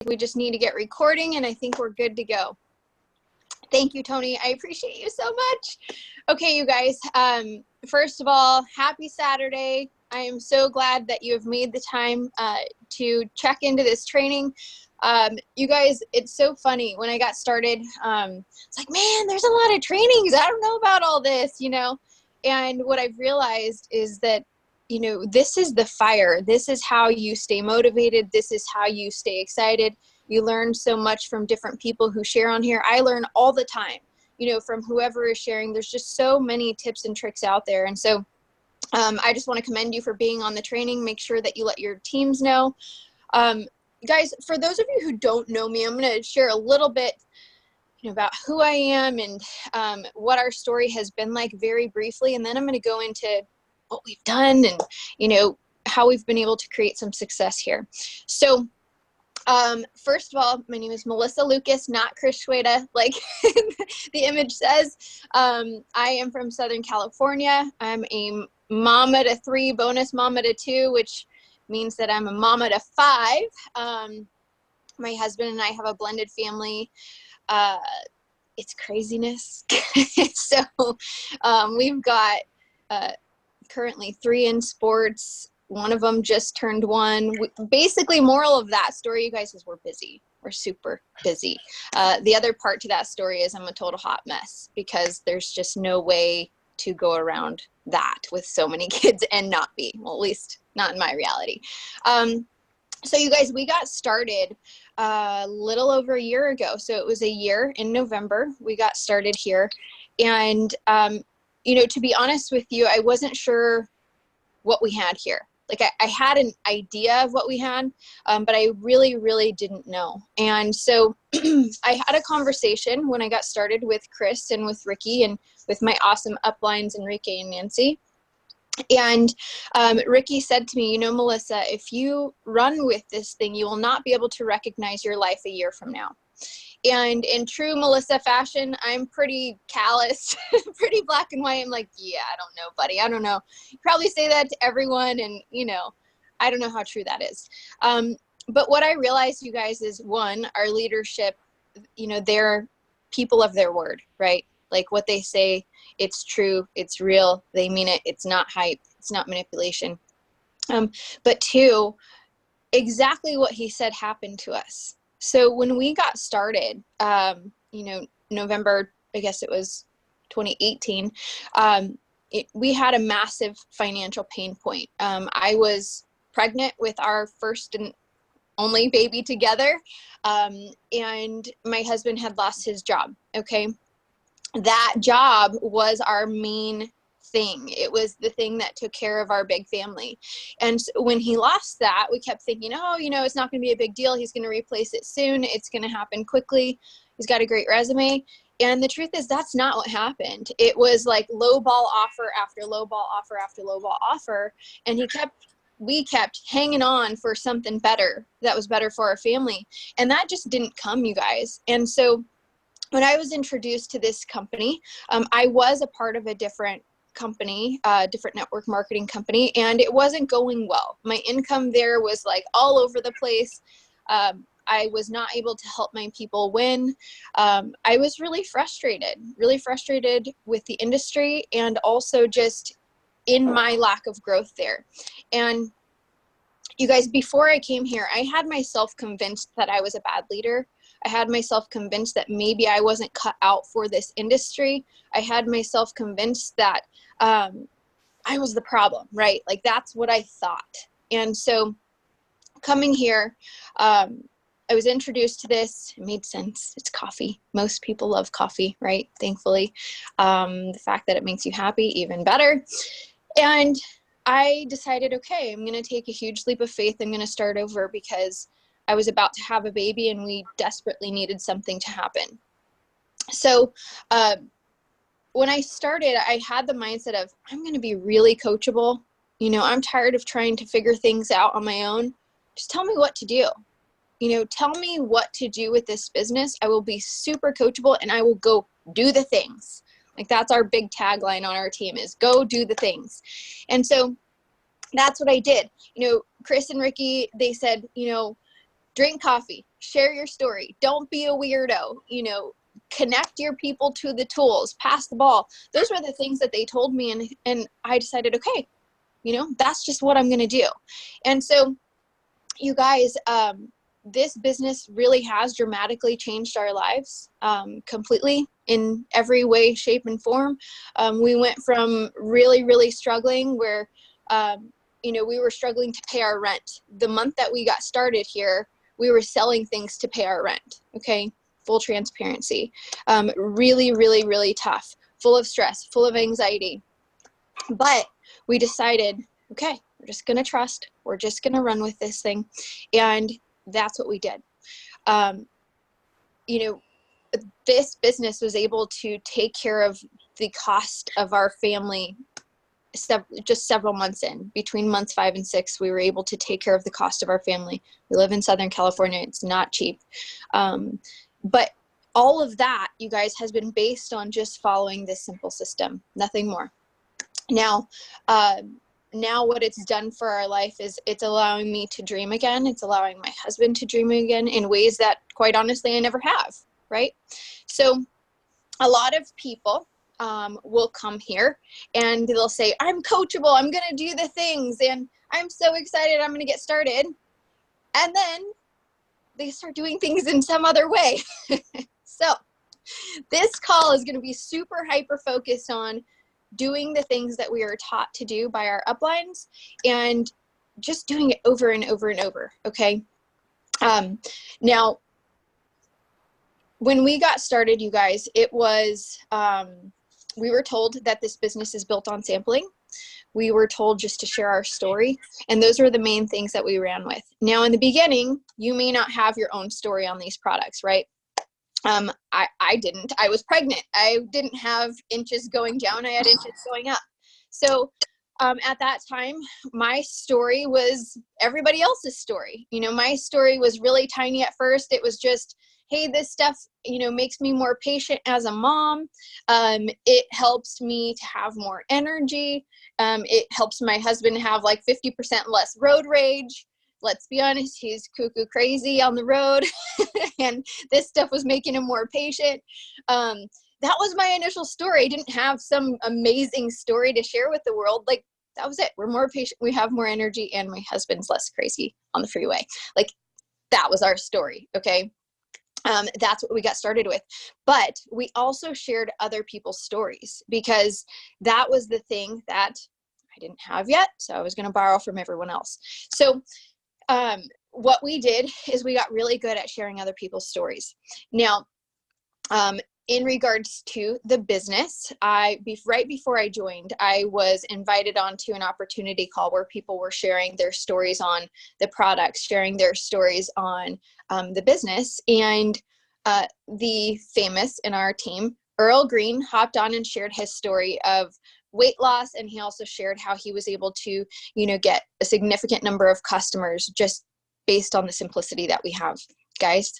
we just need to get recording, and I think we're good to go. Thank you, Tony. I appreciate you so much. Okay, you guys, first of all, happy Saturday. I am so glad that you have made the time to check into this training. You guys, it's so funny. When I got started, it's like, man, there's a lot of trainings. I don't know about all this, you know? And what I've realized is that, you know, this is the fire. This is how you stay motivated. This is how you stay excited. You learn so much from different people who share on here. I learn all the time, you know, from whoever is sharing. There's just so many tips and tricks out there. And so I just want to commend you for being on the training. Make sure that you let your teams know. Guys, for those of you who don't know me, I'm going to share a little bit, you know, about who I am and what our story has been like very briefly. And then I'm going to go into what we've done and, you know, how we've been able to create some success here. So first of all, my name is Melissa Loucas, not Chris Schweda, like the image says. I am from Southern California. I'm a mama to 3, bonus mama to 2, which means that I'm a mama to 5. My husband and I have a blended family. It's craziness. So we've got currently 3 in sports. One of them just turned 1. Basically, moral of that story, you guys, is we're busy. We're super busy. The other part to that story is I'm a total hot mess because there's just no way to go around that with so many kids and not be, well, at least not in my reality. So you guys, we got started a little over a year ago. So it was a year in November, we got started here. And, you know, to be honest with you, I wasn't sure what we had here. Like I had an idea of what we had, but I really, really didn't know. And so I had a conversation when I got started with Chris and with Ricky and with my awesome uplines, Enrique and Nancy. And Ricky said to me, you know, Melissa, if you run with this thing, you will not be able to recognize your life a year from now. And in true Melissa fashion, I'm pretty callous, pretty black and white. I'm like, yeah, I don't know, buddy. I don't know. You probably say that to everyone. And, you know, I don't know how true that is. But what I realized, you guys, is one, our leadership, you know, they're people of their word, right? Like what they say, it's true, it's real, they mean it, it's not hype, it's not manipulation. But 2, exactly what he said happened to us. So when we got started, you know, November, I guess it was 2018, we had a massive financial pain point. I was pregnant with our first and only baby together, and my husband had lost his job, okay? That job was our main thing. It was the thing that took care of our big family. And when he lost that, we kept thinking, oh, you know, it's not going to be a big deal. He's going to replace it soon. It's going to happen quickly. He's got a great resume. And the truth is that's not what happened. It was like low ball offer after low ball offer after low ball offer. And we kept hanging on for something better that was better for our family. And that just didn't come, you guys. And so when I was introduced to this company, I was a part of a different company, different network marketing company, and it wasn't going well. My income there was like all over the place. I was not able to help my people win. I was really frustrated with the industry and also just in my lack of growth there. And you guys, before I came here, I had myself convinced that I was a bad leader. I had myself convinced that maybe I wasn't cut out for this industry. I had myself convinced that I was the problem, right? Like that's what I thought. And so coming here, I was introduced to this. It made sense. It's coffee. Most people love coffee, right? Thankfully. The fact that it makes you happy, even better. And I decided, okay, I'm going to take a huge leap of faith. I'm going to start over because I was about to have a baby and we desperately needed something to happen. So when I started, I had the mindset of, I'm going to be really coachable. You know, I'm tired of trying to figure things out on my own. Just tell me what to do. You know, tell me what to do with this business. I will be super coachable and I will go do the things. Like that's our big tagline on our team is go do the things. And so that's what I did. You know, Chris and Ricky, they said, you know, drink coffee, share your story. Don't be a weirdo, you know, connect your people to the tools, pass the ball. Those were the things that they told me. And I decided, okay, you know, that's just what I'm going to do. And so you guys, this business really has dramatically changed our lives, completely in every way, shape, and form. We went from really, really struggling where, you know, we were struggling to pay our rent. The month that we got started here, we were selling things to pay our rent. Okay. Full transparency. Really, really, really tough, full of stress, full of anxiety. But we decided, okay, we're just going to trust. We're just going to run with this thing. And that's what we did. You know, this business was able to take care of the cost of our family just several months in. Between months 5 and 6, we were able to take care of the cost of our family. We live in Southern California. It's not cheap. But all of that, you guys, has been based on just following this simple system, nothing more. Now what it's done for our life is it's allowing me to dream again. It's allowing my husband to dream again in ways that, quite honestly, I never have, right? So a lot of people will come here and they'll say, I'm coachable, I'm going to do the things, and I'm so excited, I'm going to get started. And then they start doing things in some other way. So this call is going to be super hyper focused on doing the things that we are taught to do by our uplines and just doing it over and over and over. Okay. Now, when we got started, you guys, it was, we were told that this business is built on sampling. We were told just to share our story. And those were the main things that we ran with. Now, in the beginning, you may not have your own story on these products, right? I didn't. I was pregnant. I didn't have inches going down. I had inches going up. So at that time, my story was everybody else's story. You know, my story was really tiny at first. It was just, hey, this stuff, you know, makes me more patient as a mom. It helps me to have more energy. It helps my husband have like 50% less road rage. Let's be honest, he's cuckoo crazy on the road. And this stuff was making him more patient. That was my initial story. I didn't have some amazing story to share with the world. Like, that was it. We're more patient. We have more energy, and my husband's less crazy on the freeway. Like, that was our story. Okay. That's what we got started with. But we also shared other people's stories because that was the thing that I didn't have yet. So I was going to borrow from everyone else. So what we did is we got really good at sharing other people's stories. Now, in regards to the business, right before I joined, I was invited onto an opportunity call where people were sharing their stories on the products, sharing their stories on the business. And the famous in our team, Earl Green, hopped on and shared his story of weight loss. And he also shared how he was able to, you know, get a significant number of customers just based on the simplicity that we have. Guys,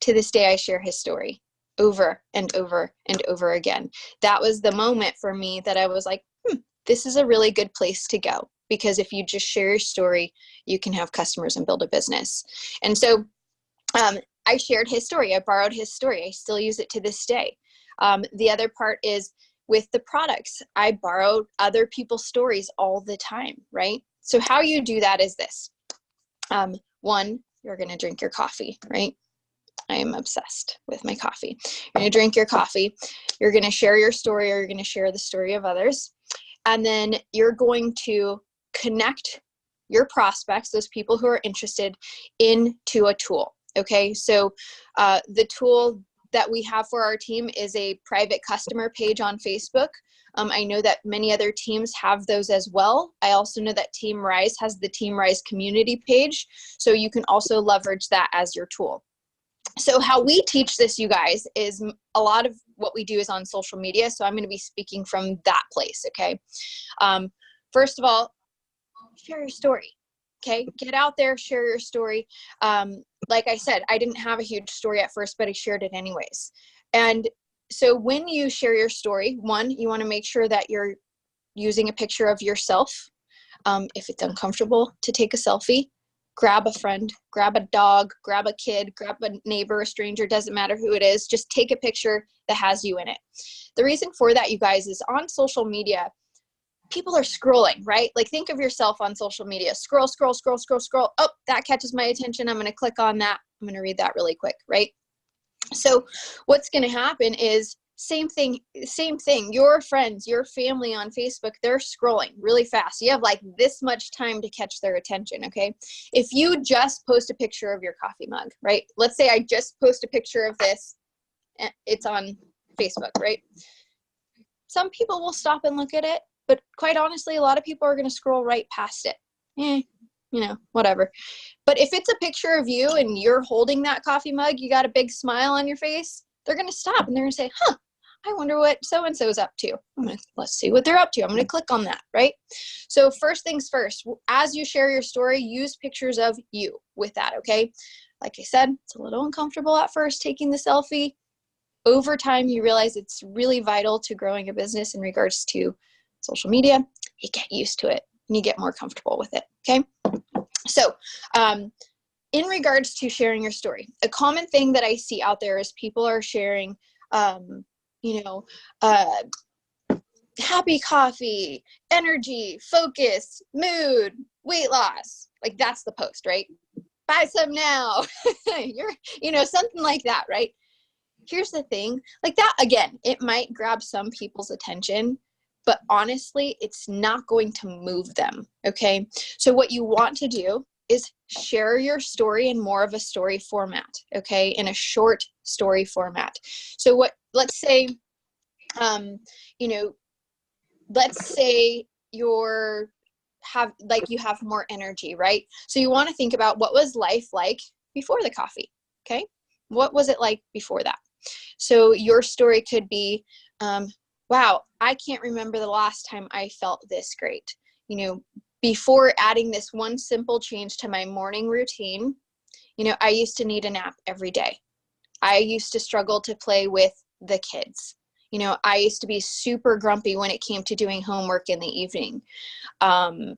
to this day, I share his story over and over and over again. That was the moment for me that I was like, this is a really good place to go, because if you just share your story, you can have customers and build a business. And so I shared his story. I borrowed his story. I still use it to this day. The other part is with the products. I borrowed other people's stories all the time, right? So how you do that is this. One, you're going to drink your coffee, right? I am obsessed with my coffee. You're going to drink your coffee. You're going to share your story, or you're going to share the story of others. And then you're going to connect your prospects, those people who are interested, into a tool. Okay. So the tool that we have for our team is a private customer page on Facebook. I know that many other teams have those as well. I also know that Team Rise has the Team Rise community page. So you can also leverage that as your tool. So how we teach this, you guys, is a lot of what we do is on social media. So I'm going to be speaking from that place. Okay. First of all, share your story. Okay. Get out there, share your story. Like I said, I didn't have a huge story at first, but I shared it anyways. And so when you share your story, one, you want to make sure that you're using a picture of yourself. If it's uncomfortable to take a selfie, grab a friend, grab a dog, grab a kid, grab a neighbor, a stranger, doesn't matter who it is. Just take a picture that has you in it. The reason for that, you guys, is on social media, people are scrolling, right? Like, think of yourself on social media. Scroll, scroll, scroll, scroll, scroll. Oh, that catches my attention. I'm going to click on that. I'm going to read that really quick, right? So what's going to happen is same thing. Your friends, your family on Facebook, they're scrolling really fast. You have like this much time to catch their attention, okay? If you just post a picture of your coffee mug, right? Let's say I just post a picture of this. It's on Facebook, right? Some people will stop and look at it, but quite honestly, a lot of people are going to scroll right past it. Whatever. But if it's a picture of you and you're holding that coffee mug, you got a big smile on your face, they're going to stop and they're going to say, huh, I wonder what so-and-so is up to. Let's see what they're up to. I'm going to click on that, right? So first things first, as you share your story, use pictures of you with that, okay? Like I said, it's a little uncomfortable at first taking the selfie. Over time, you realize it's really vital to growing a business in regards to social media. You get used to it and you get more comfortable with it, okay? So in regards to sharing your story, a common thing that I see out there is people are sharing, happy coffee, energy, focus, mood, weight loss. Like, that's the post, right? Buy some now. Something like that, right? Here's the thing, like that, again, it might grab some people's attention, but honestly, it's not going to move them, okay? So what you want to do is share your story in more of a story format, okay? In a short story format. So let's say you have more energy, right? So you want to think about, what was life like before the coffee, okay? What was it like before that? So your story could be, wow, I can't remember the last time I felt this great. Before adding this one simple change to my morning routine, I used to need a nap every day. I used to struggle to play with the kids. I used to be super grumpy when it came to doing homework in the evening. I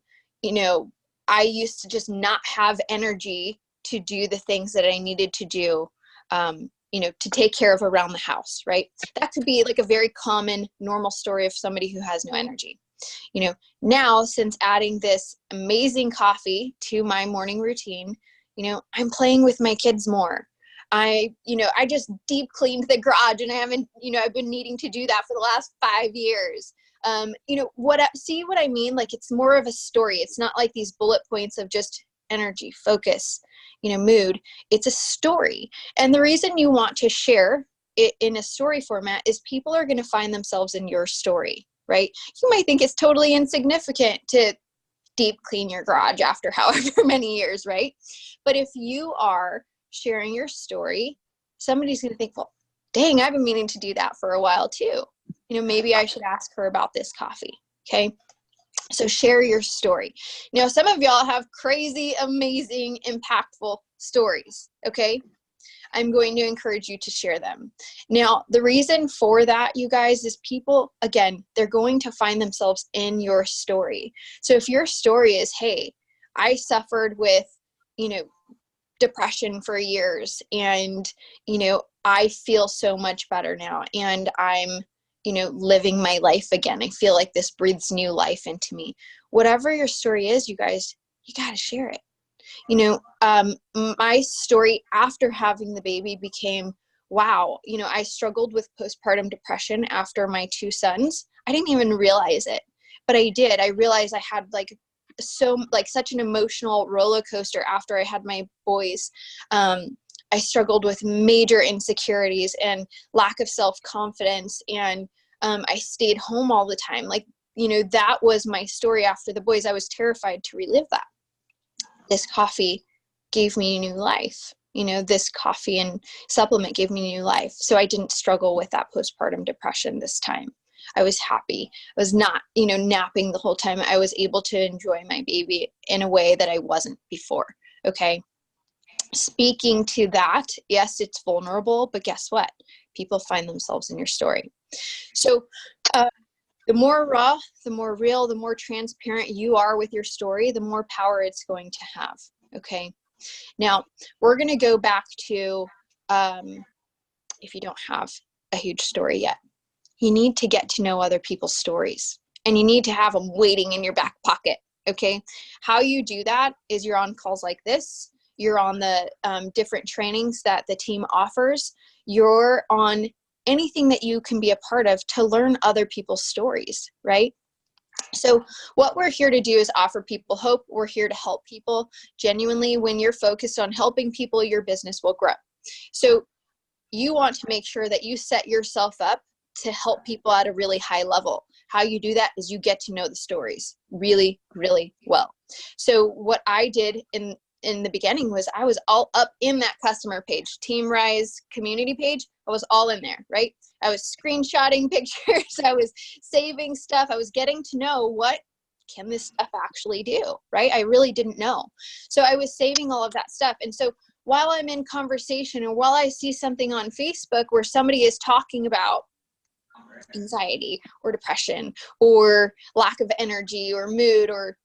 used to just not have energy to do the things that I needed to do, to take care of around the house, right? That could be like a very common, normal story of somebody who has no energy. Now, since adding this amazing coffee to my morning routine, I'm playing with my kids more. I just deep cleaned the garage, and I've been needing to do that for the last 5 years. See what I mean? Like, it's more of a story. It's not like these bullet points of just energy, focus, mood. It's a story. And the reason you want to share it in a story format is people are going to find themselves in your story, right? You might think it's totally insignificant to deep clean your garage after however many years, right? But if you are sharing your story, somebody's going to think, well, dang, I've been meaning to do that for a while too. Maybe I should ask her about this coffee. Okay. So share your story. Now, some of y'all have crazy, amazing, impactful stories. Okay. I'm going to encourage you to share them. Now, the reason for that, you guys, is people, again, they're going to find themselves in your story. So if your story is, hey, I suffered with, depression for years, and, I feel so much better now, and I'm, living my life again. I feel like this breathes new life into me. Whatever your story is, you guys, you got to share it. My story after having the baby became, wow, I struggled with postpartum depression after my 2 sons. I didn't even realize it, but I did. I realized I had such an emotional roller coaster after I had my boys. I struggled with major insecurities and lack of self-confidence, and I stayed home all the time. That was my story after the boys. I was terrified to relive that. This coffee gave me new life. This coffee and supplement gave me new life. So I didn't struggle with that postpartum depression this time. I was happy. I was not, napping the whole time. I was able to enjoy my baby in a way that I wasn't before. Okay. Speaking to that, yes, it's vulnerable, but guess what? People find themselves in your story. So, the more raw, the more real, the more transparent you are with your story, the more power it's going to have. Okay. Now we're going to go back to, if you don't have a huge story yet, you need to get to know other people's stories, and you need to have them waiting in your back pocket. Okay. How you do that is you're on calls like this. You're on the different trainings that the team offers. You're on anything that you can be a part of to learn other people's stories, right? So what we're here to do is offer people hope. We're here to help people. Genuinely, when you're focused on helping people, your business will grow. So you want to make sure that you set yourself up to help people at a really high level. How you do that is you get to know the stories really, really well. So what I did in the beginning was I was all up in that customer page, Team Rise community page. I was all in there, right? I was screenshotting pictures. I was saving stuff. I was getting to know what can this stuff actually do, right? I really didn't know. So I was saving all of that stuff. And so while I'm in conversation and while I see something on Facebook where somebody is talking about anxiety or depression or lack of energy or mood or,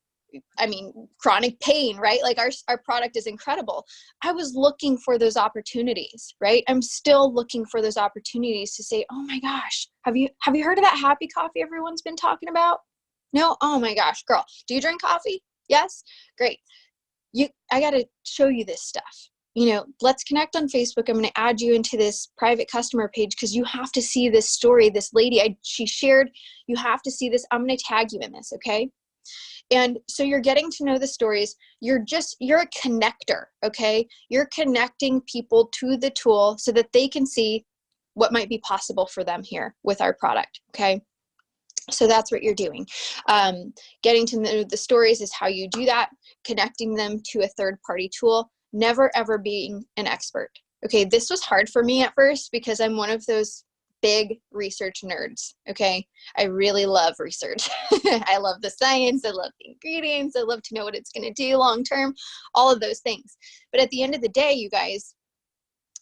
I mean, chronic pain, right? Like our product is incredible. I was looking for those opportunities, right? I'm still looking for those opportunities to say, oh my gosh, have you heard of that happy coffee everyone's been talking about? No? Oh my gosh, girl, do you drink coffee? Yes? Great. I got to show you this stuff. You know, let's connect on Facebook. I'm going to add you into this private customer page because you have to see this story. This lady, she shared, you have to see this. I'm going to tag you in this. Okay. And so you're getting to know the stories. You're a connector. Okay. You're connecting people to the tool so that they can see what might be possible for them here with our product. Okay. So that's what you're doing. Getting to know the stories is how you do that. Connecting them to a third-party tool. Never, ever being an expert. Okay, this was hard for me at first because I'm one of those big research nerds. Okay, I really love research. I love the science. I love the ingredients. I love to know what it's going to do long-term, all of those things. But at the end of the day, you guys,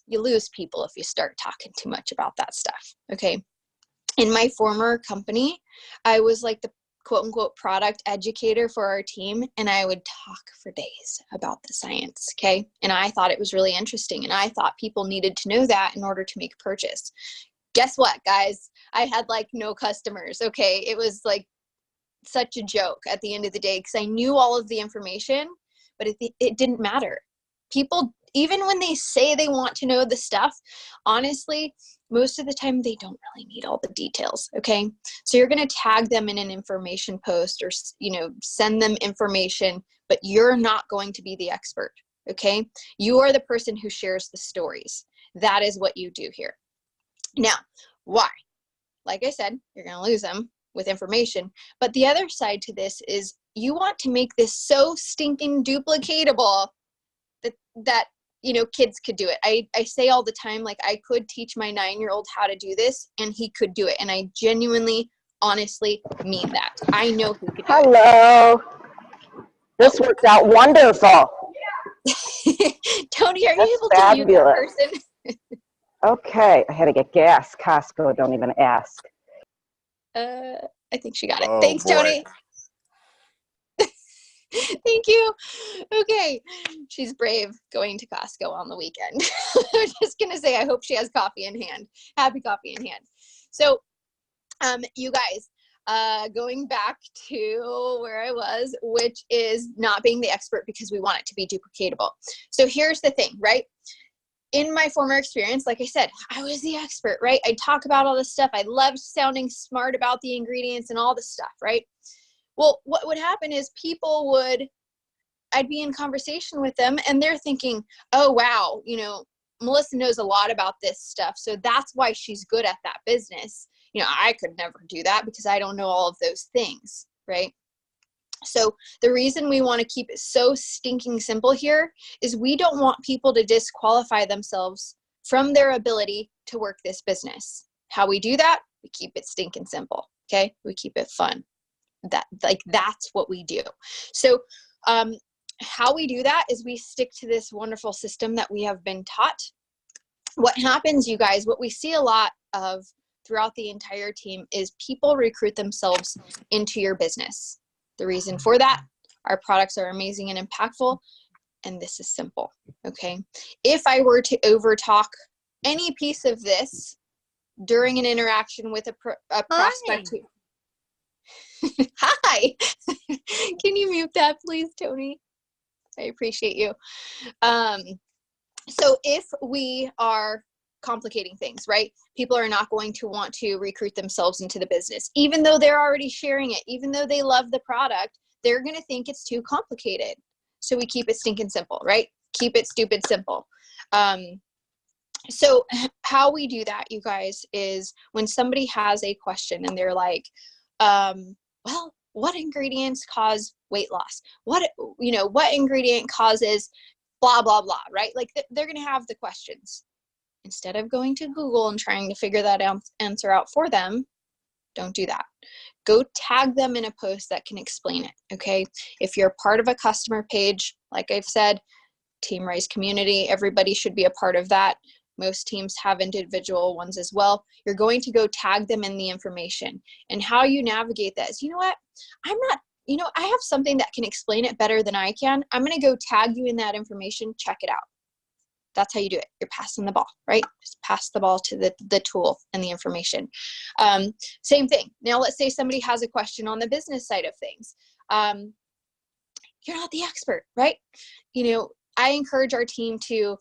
you lose people if you start talking too much about that stuff. Okay. In my former company, I was like the quote unquote product educator for our team, and I would talk for days about the science. Okay. And I thought it was really interesting, and I thought people needed to know that in order to make a purchase. Guess what, guys? I had like no customers. Okay. It was like such a joke at the end of the day because I knew all of the information, but it didn't matter. People, even when they say they want to know the stuff, honestly, most of the time they don't really need all the details. Okay. So you're going to tag them in an information post or, you know, send them information, but you're not going to be the expert. Okay. You are the person who shares the stories. That is what you do here. Now, why? Like I said, you're going to lose them with information. But the other side to this is you want to make this so stinking duplicatable that you know, kids could do it. I say all the time, like I could teach my 9-year-old how to do this and he could do it. And I genuinely, honestly mean that. I know he could do it. Hello. This worked out wonderful. Tony, are That's you able fabulous. to mute that person? Okay, I had to get gas. Costco, don't even ask. I think she got it. Oh, Thanks, boy. Tony. Thank you. Okay. She's brave going to Costco on the weekend. I'm just going to say, I hope she has coffee in hand. Happy coffee in hand. So, you guys, going back to where I was, which is not being the expert because we want it to be duplicatable. So here's the thing, right? In my former experience, like I said, I was the expert, right? I'd talk about all this stuff. I loved sounding smart about the ingredients and all this stuff, right? Well, what would happen is I'd be in conversation with them and they're thinking, oh, wow, you know, Melissa knows a lot about this stuff. So that's why she's good at that business. You know, I could never do that because I don't know all of those things, right? So the reason we want to keep it so stinking simple here is we don't want people to disqualify themselves from their ability to work this business. How we do that? We keep it stinking simple. Okay. We keep it fun. That's what we do. So, how we do that is we stick to this wonderful system that we have been taught. What happens, you guys, what we see a lot of throughout the entire team is people recruit themselves into your business. The reason for that, our products are amazing and impactful, and this is simple, okay? If I were to overtalk any piece of this during an interaction with a prospect. Hi. Can you mute that, please, Tony? I appreciate you. So if we are complicating things, right? People are not going to want to recruit themselves into the business. Even though they're already sharing it, even though they love the product, they're going to think it's too complicated. So we keep it stinking simple, right? Keep it stupid simple. So how we do that, you guys, is when somebody has a question and they're like, well, what ingredients cause weight loss? What ingredient causes blah, blah, blah, right? Like they're going to have the questions. Instead of going to Google and trying to figure that answer out for them, don't do that. Go tag them in a post that can explain it, okay? If you're part of a customer page, like I've said, Team Rise community, everybody should be a part of that. Most teams have individual ones as well. You're going to go tag them in the information. And how you navigate that is, you know what? I have something that can explain it better than I can. I'm going to go tag you in that information. Check it out. That's how you do it. You're passing the ball, right? Just pass the ball to the tool and the information. Same thing. Now, let's say somebody has a question on the business side of things. You're not the expert, right? I encourage our team to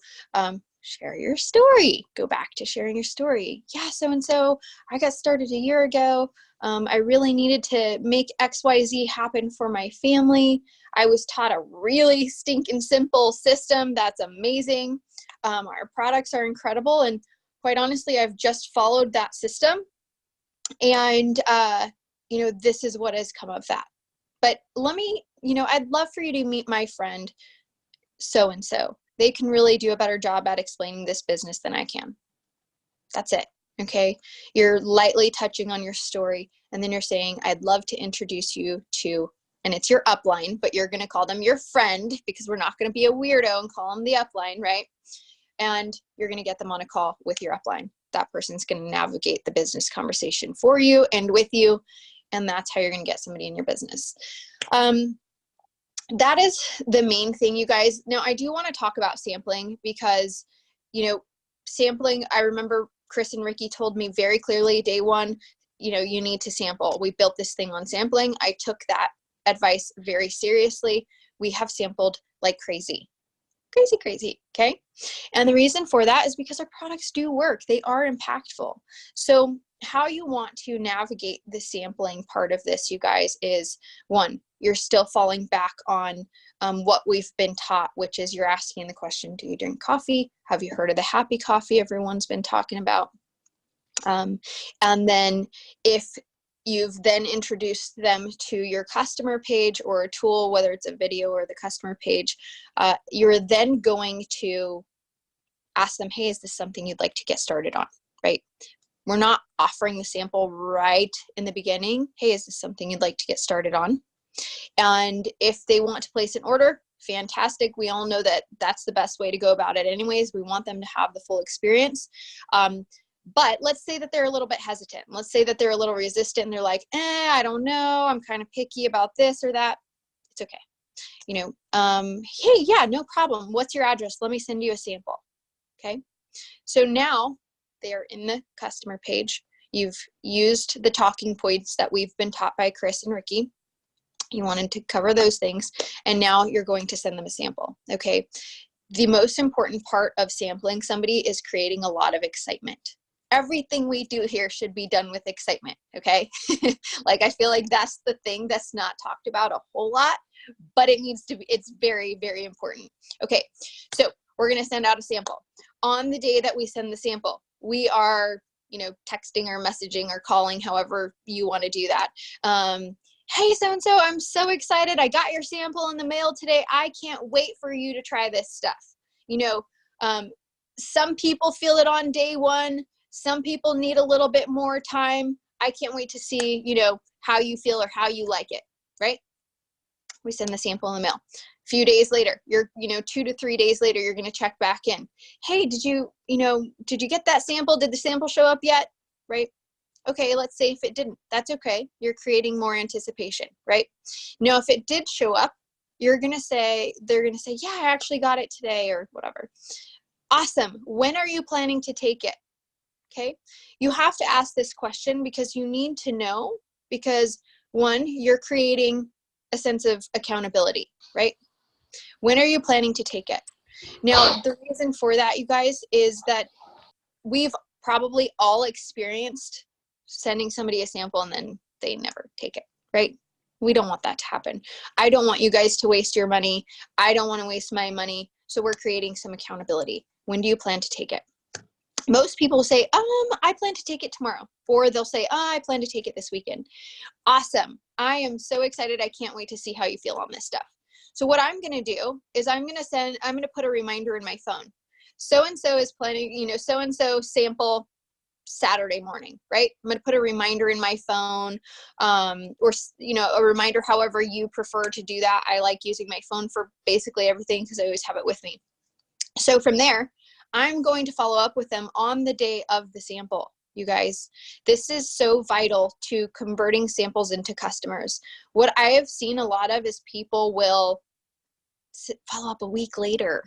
share your story. Go back to sharing your story. Yeah, so-and-so, I got started a year ago. I really needed to make XYZ happen for my family. I was taught a really stinking simple system that's amazing. Our products are incredible. And quite honestly, I've just followed that system. And, this is what has come of that. But I'd love for you to meet my friend so-and-so. They can really do a better job at explaining this business than I can. That's it. Okay. You're lightly touching on your story. And then you're saying, I'd love to introduce you to, and it's your upline, but you're going to call them your friend because we're not going to be a weirdo and call them the upline, right? And you're going to get them on a call with your upline. That person's going to navigate the business conversation for you and with you. And that's how you're going to get somebody in your business. That is the main thing, you guys. Now, I do want to talk about sampling because, sampling, I remember Chris and Ricky told me very clearly day one, you need to sample. We built this thing on sampling. I took that advice very seriously. We have sampled like crazy. Crazy. Okay. And the reason for that is because our products do work. They are impactful. So how you want to navigate the sampling part of this, you guys, is one, you're still falling back on what we've been taught, which is you're asking the question, do you drink coffee? Have you heard of the happy coffee everyone's been talking about? And then if you've then introduced them to your customer page or a tool, whether it's a video or the customer page, you're then going to ask them, hey, is this something you'd like to get started on, right? We're not offering the sample right in the beginning. Hey, is this something you'd like to get started on? And if they want to place an order, fantastic. We all know that that's the best way to go about it anyways. We want them to have the full experience. But let's say that they're a little bit hesitant. Let's say that they're a little resistant and they're like, I don't know. I'm kind of picky about this or that. It's okay. Hey, yeah, no problem. What's your address? Let me send you a sample. Okay. So now they're in the customer page. You've used the talking points that we've been taught by Chris and Ricky. You wanted to cover those things. And now you're going to send them a sample. Okay. The most important part of sampling somebody is creating a lot of excitement. Everything we do here should be done with excitement, okay? Like, I feel like that's the thing that's not talked about a whole lot, but it needs to be, it's very, very important. Okay, so we're gonna send out a sample. On the day that we send the sample, we are, texting or messaging or calling, however you wanna do that. Hey, so-and-so, I'm so excited. I got your sample in the mail today. I can't wait for you to try this stuff. Some people feel it on day one. Some people need a little bit more time. I can't wait to see, how you feel or how you like it, right? We send the sample in the mail. A few days later, 2 to 3 days later, you're going to check back in. Hey, did you get that sample? Did the sample show up yet? Right? Okay, let's say if it didn't, that's okay. You're creating more anticipation, right? Now, if it did show up, they're going to say, yeah, I actually got it today or whatever. Awesome. When are you planning to take it? Okay. You have to ask this question because you need to know, because one, you're creating a sense of accountability, right? When are you planning to take it? Now, the reason for that, you guys, is that we've probably all experienced sending somebody a sample and then they never take it, right? We don't want that to happen. I don't want you guys to waste your money. I don't want to waste my money. So we're creating some accountability. When do you plan to take it? Most people say, I plan to take it tomorrow. Or they'll say, I plan to take it this weekend. Awesome. I am so excited. I can't wait to see how you feel on this stuff. So what I'm going to do is I'm going to put a reminder in my phone. So-and-so is planning, so-and-so sample Saturday morning, right? I'm going to put a reminder in my phone, or, a reminder, however you prefer to do that. I like using my phone for basically everything because I always have it with me. So from there, I'm going to follow up with them on the day of the sample. You guys, this is so vital to converting samples into customers. What I have seen a lot of is people will follow up a week later.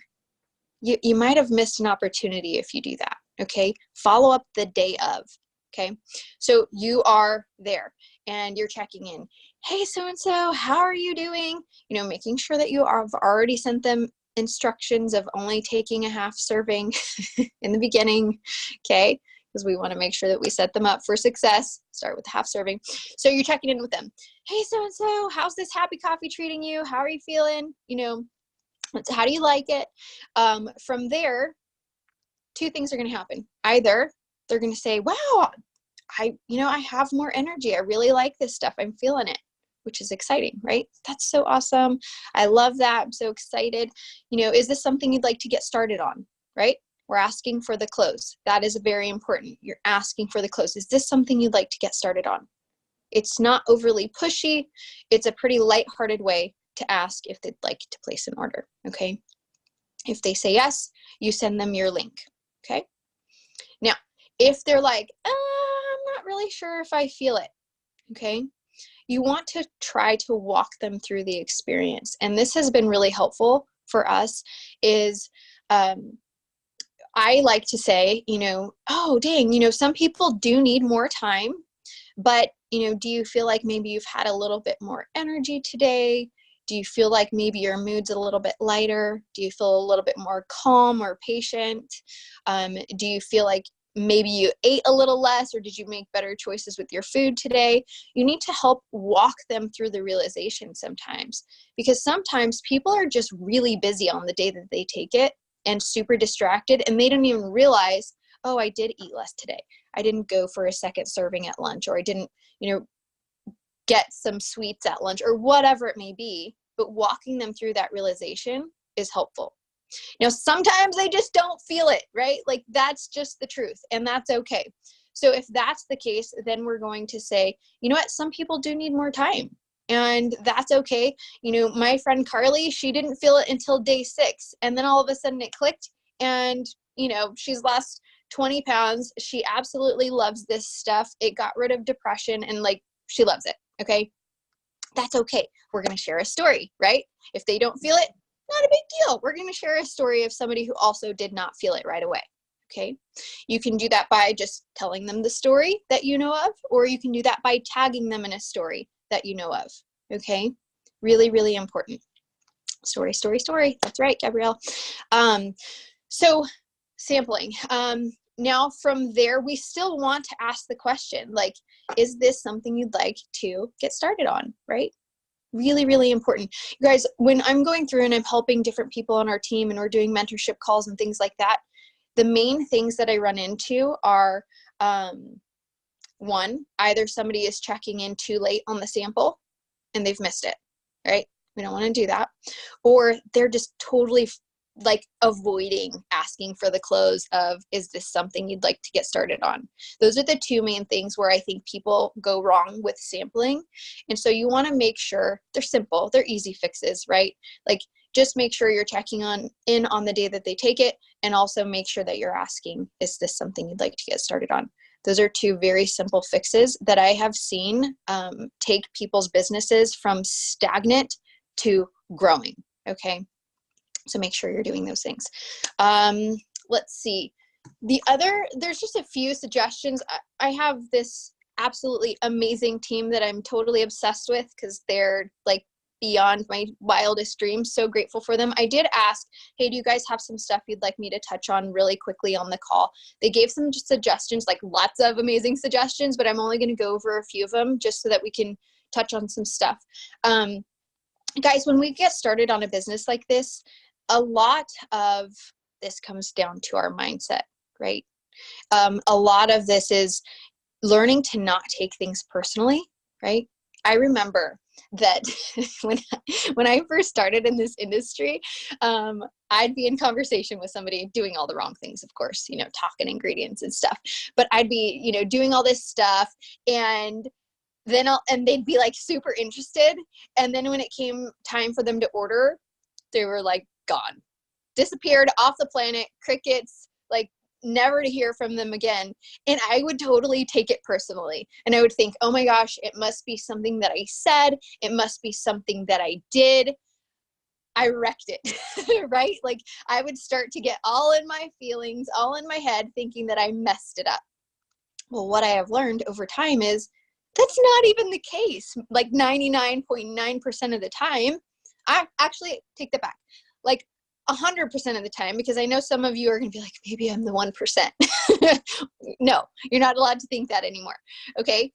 You might have missed an opportunity if you do that, okay? Follow up the day of, okay? So you are there and you're checking in. Hey, so-and-so, how are you doing? Making sure that you have already sent them instructions of only taking a half serving in the beginning, okay? Because we want to make sure that we set them up for success. Start with half serving. So you're checking in with them. Hey, so-and-so, how's this happy coffee treating you? How are you feeling? How do you like it? From there, two things are going to happen. Either they're going to say, wow, I have more energy. I really like this stuff. I'm feeling it, which is exciting, right? That's so awesome. I love that. I'm so excited. Is this something you'd like to get started on, right? We're asking for the close. That is very important. You're asking for the close. Is this something you'd like to get started on? It's not overly pushy. It's a pretty lighthearted way to ask if they'd like to place an order, okay? If they say yes, you send them your link, okay? Now, if they're like, I'm not really sure if I feel it, okay? You want to try to walk them through the experience. And this has been really helpful for us is, I like to say, oh, dang, some people do need more time, but, do you feel like maybe you've had a little bit more energy today? Do you feel like maybe your mood's a little bit lighter? Do you feel a little bit more calm or patient? Do you feel like maybe you ate a little less, or did you make better choices with your food today? You need to help walk them through the realization sometimes, because sometimes people are just really busy on the day that they take it and super distracted, and they don't even realize, oh, I did eat less today. I didn't go for a second serving at lunch, or I didn't, get some sweets at lunch, or whatever it may be. But walking them through that realization is helpful. Sometimes they just don't feel it, right? Like that's just the truth, and that's okay. So if that's the case, then we're going to say, you know what, some people do need more time, and that's okay. My friend Carly, she didn't feel it until day 6, and then all of a sudden it clicked, and she's lost 20 pounds. She absolutely loves this stuff. It got rid of depression, and she loves it. Okay. That's okay. We're going to share a story, right? If they don't feel it, not a big deal. We're going to share a story of somebody who also did not feel it right away. Okay. You can do that by just telling them the story that you know of, or you can do that by tagging them in a story that you know of. Okay. Really, really important. Story, story, story. That's right, Gabrielle. So sampling. Now from there, we still want to ask the question, is this something you'd like to get started on, right? Really, really important. You guys, when I'm going through and I'm helping different people on our team and we're doing mentorship calls and things like that, the main things that I run into are, one, either somebody is checking in too late on the sample and they've missed it, right? We don't want to do that. Or they're just totally avoiding asking for the close of, is this something you'd like to get started on? Those are the two main things where I think people go wrong with sampling. And so you want to make sure they're simple, they're easy fixes, right? Just make sure you're checking in on the day that they take it, and also make sure that you're asking, is this something you'd like to get started on? Those are two very simple fixes that I have seen take people's businesses from stagnant to growing. Okay. So make sure you're doing those things. Let's see. There's just a few suggestions. I have this absolutely amazing team that I'm totally obsessed with because they're like beyond my wildest dreams. So grateful for them. I did ask, hey, do you guys have some stuff you'd like me to touch on really quickly on the call? They gave some suggestions, like lots of amazing suggestions, but I'm only going to go over a few of them just so that we can touch on some stuff. Guys, when we get started on a business like this, a lot of this comes down to our mindset, right? A lot of this is learning to not take things personally, right? I remember that when I first started in this industry, I'd be in conversation with somebody doing all the wrong things, of course, you know, talking ingredients and stuff, but I'd be, you know, doing all this stuff, and then they'd be like super interested. And then when it came time for them to order, they were like gone, disappeared off the planet, crickets, like never to hear from them again. And I would totally take it personally. And I would think, oh my gosh, it must be something that I said. It must be something that I did. I wrecked it, right? Like I would start to get all in my feelings, all in my head, thinking that I messed it up. Well, what I have learned over time is that's not even the case. Like 99.9% of the time, I actually take that back. Like 100% of the time, because I know some of you are going to be like, maybe I'm the 1%. No, you're not allowed to think that anymore. Okay.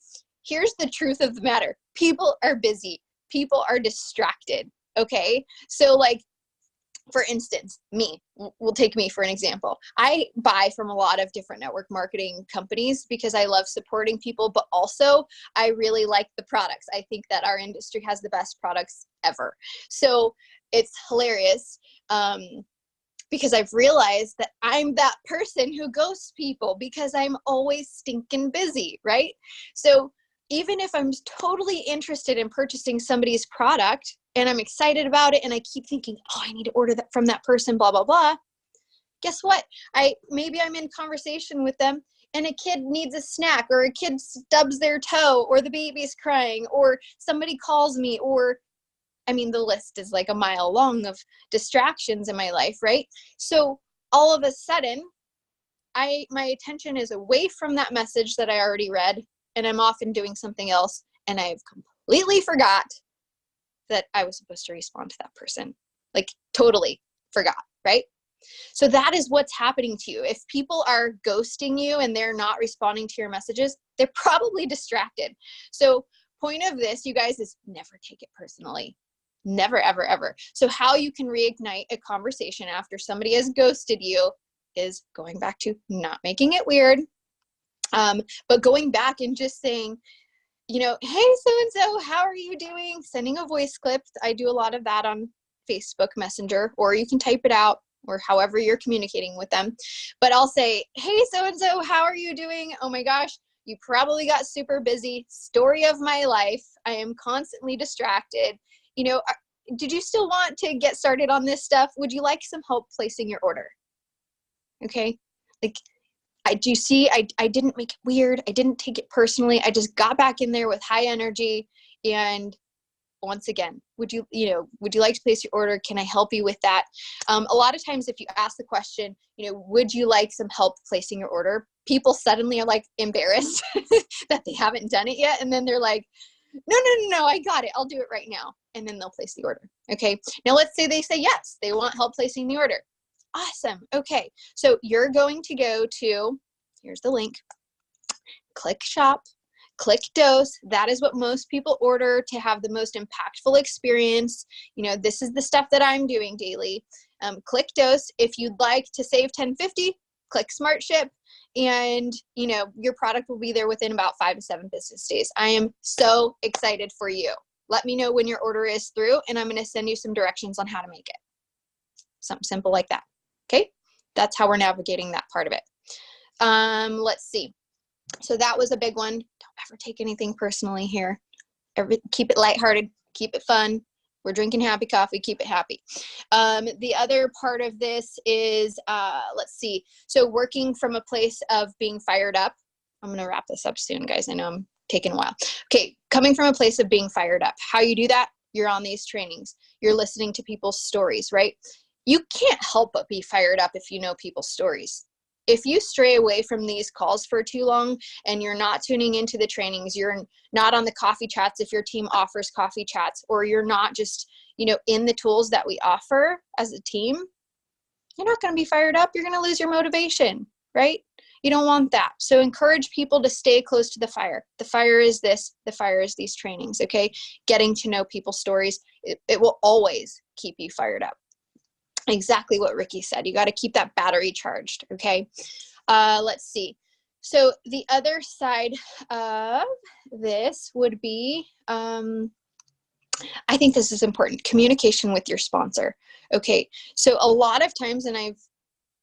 Here's the truth of the matter. People are busy. People are distracted. Okay. So like, for instance, we'll take me for an example. I buy from a lot of different network marketing companies because I love supporting people, but also I really like the products. I think that our industry has the best products ever. So it's hilarious because I've realized that I'm that person who ghosts people because I'm always stinking busy, right? So even if I'm totally interested in purchasing somebody's product and I'm excited about it and I keep thinking, oh, I need to order that from that person, blah, blah, blah. Guess what? Maybe I'm in conversation with them and a kid needs a snack, or a kid stubs their toe, or the baby's crying, or somebody calls me, or I mean, the list is like a mile long of distractions in my life, right? So all of a sudden, my attention is away from that message that I already read, and I'm often doing something else, and I've completely forgot that I was supposed to respond to that person. Like totally forgot, right? So that is what's happening to you. If people are ghosting you and they're not responding to your messages, they're probably distracted. So point of this, you guys, is never take it personally. Never, ever, ever. So how you can reignite a conversation after somebody has ghosted you is going back to not making it weird, but going back and just saying, you know, hey, so-and-so, how are you doing? Sending a voice clip. I do a lot of that on Facebook Messenger, or you can type it out, or however you're communicating with them. But I'll say, hey, so-and-so, how are you doing? Oh my gosh, you probably got super busy. Story of my life. I am constantly distracted. You know, did you still want to get started on this stuff? Would you like some help placing your order? Okay. Like, do you see, I didn't make it weird. I didn't take it personally. I just got back in there with high energy. And once again, would you like to place your order? Can I help you with that? A lot of times if you ask the question, you know, would you like some help placing your order? People suddenly are like embarrassed that they haven't done it yet. And then they're like, no, I got it. I'll do it right now. And then they'll place the order. Okay. Now let's say they say yes, they want help placing the order. Awesome. Okay. So you're going to go to, here's the link, click shop, click dose. That is what most people order to have the most impactful experience. You know, this is the stuff that I'm doing daily. Click dose. If you'd like to save $10.50, click smart ship, and you know, your product will be there within about 5 to 7 business days. I am so excited for you. Let me know when your order is through, and I'm going to send you some directions on how to make it. Something simple like that. Okay. That's how we're navigating that part of it. Let's see. So that was a big one. Don't ever take anything personally here. Keep it lighthearted, keep it fun. We're drinking happy coffee, keep it happy. The other part of this is, let's see. So working from a place of being fired up. I'm going to wrap this up soon, guys. I know I'm taking a while. Okay. Coming from a place of being fired up. How you do that? you're on these trainings, you're listening to people's stories, right? You can't help but be fired up if you know people's stories. If you stray away from these calls for too long and you're not tuning into the trainings, you're not on the coffee chats if your team offers coffee chats, or you're not just, in the tools that we offer as a team, you're not going to be fired up. You're going to lose your motivation, right? You don't want that. So encourage people to stay close to the fire. The fire is this, the fire is these trainings, okay? Getting to know people's stories, it will always keep you fired up. Exactly what Ricky said. You got to keep that battery charged, okay? Let's see. So the other side of this would be, I think this is important, communication with your sponsor. Okay, so a lot of times, and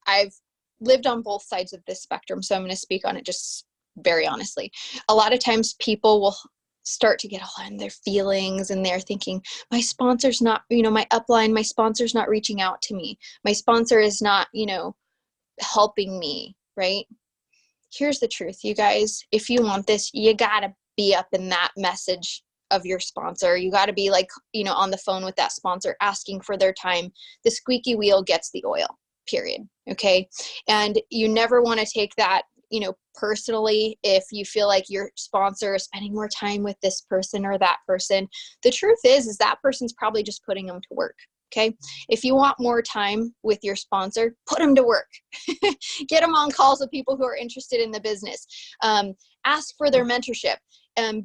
I've lived on both sides of this spectrum, so I'm going to speak on it just very honestly. A lot of times people will start to get all in their feelings and they're thinking, my sponsor's not, my upline, my sponsor's not reaching out to me. My sponsor is not, helping me, right? Here's the truth, you guys. If you want this, you got to be up in that message of your sponsor. You got to be like, on the phone with that sponsor, asking for their time. The squeaky wheel gets the oil, period. Okay. And you never want to take that, personally, if you feel like your sponsor is spending more time with this person or that person. The truth is that person's probably just putting them to work. Okay. If you want more time with your sponsor, put them to work. Get them on calls with people who are interested in the business. Ask for their mentorship.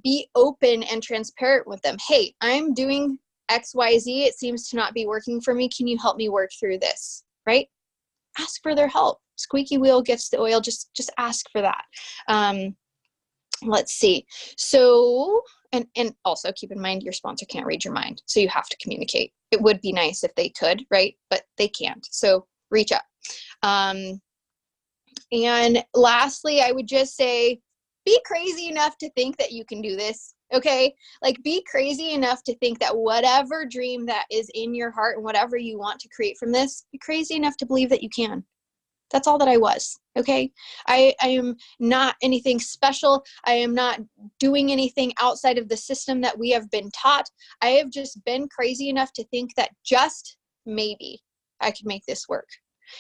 Be open and transparent with them. Hey, I'm doing XYZ. It seems to not be working for me. Can you help me work through this? Right? Ask for their help. Squeaky wheel gets the oil. Just ask for that. Let's see. So, and also keep in mind your sponsor can't read your mind. So you have to communicate. It would be nice if they could, right? But they can't. So reach out. And lastly, I would just say, be crazy enough to think that you can do this, okay? Like, be crazy enough to think that whatever dream that is in your heart and whatever you want to create from this, be crazy enough to believe that you can. That's all that I was, okay? I am not anything special. I am not doing anything outside of the system that we have been taught. I have just been crazy enough to think that just maybe I could make this work.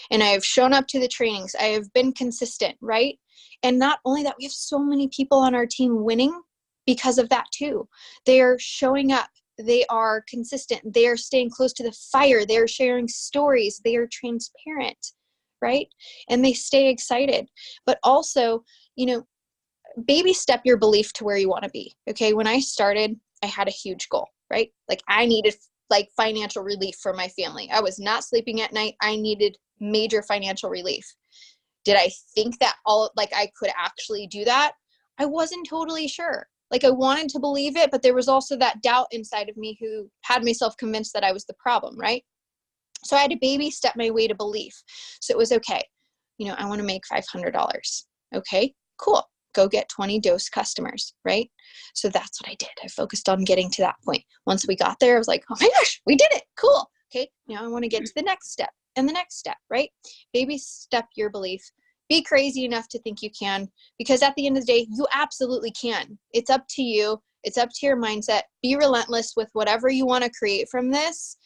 And I have shown up to the trainings. I have been consistent, right? And not only that, we have so many people on our team winning because of that too. They're showing up. They are consistent. They are staying close to the fire. They're sharing stories. They are transparent, right? And they stay excited. But also, baby step your belief to where you want to be. Okay. When I started, I had a huge goal, right? Like, I needed financial relief for my family. I was not sleeping at night. I needed major financial relief. Did I think that I could actually do that? I wasn't totally sure. I wanted to believe it, but there was also that doubt inside of me who had myself convinced that I was the problem, right? So I had to baby step my way to belief. So it was okay. I want to make $500. Okay, cool. Go get 20 dose customers, right? So that's what I did. I focused on getting to that point. Once we got there, I was like, oh my gosh, we did it. Cool. Okay, now I want to get to the next step and the next step, right? Baby step your belief. Be crazy enough to think you can, because at the end of the day, you absolutely can. It's up to you. It's up to your mindset. Be relentless with whatever you want to create from this.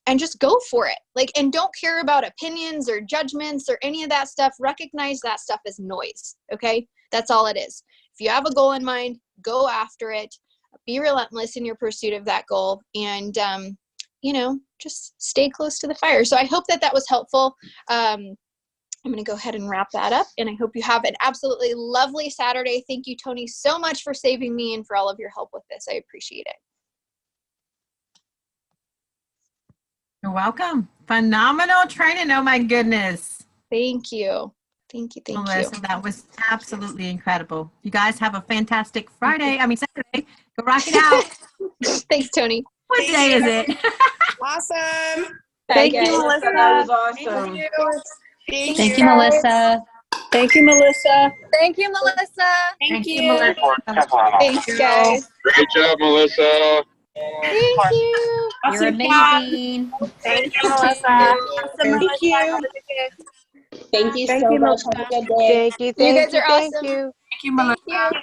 And just go for it. And don't care about opinions or judgments or any of that stuff. Recognize that stuff as noise. Okay. That's all it is. If you have a goal in mind, go after it. Be relentless in your pursuit of that goal, and, just stay close to the fire. So I hope that was helpful. I'm going to go ahead and wrap that up, and I hope you have an absolutely lovely Saturday. Thank you, Tony, so much for saving me and for all of your help with this. I appreciate it. You're welcome. Phenomenal training. Oh my goodness. Thank you. Thank you. Melissa, that was absolutely incredible. You guys have a fantastic Saturday. Go rock it out. Thanks, Tony. What day is it? Awesome. Thank you, Melissa. That was awesome. Thank you, Melissa. Thank you, Melissa. Thank you, Melissa. Thank you. Melissa. Thanks, guys. Great job, Melissa. Thank you. You're amazing. Thank you, Melissa. Thank you. Thank you so much. Have a good day. Thank you. You guys are awesome. Thank you, Melissa. Thank you.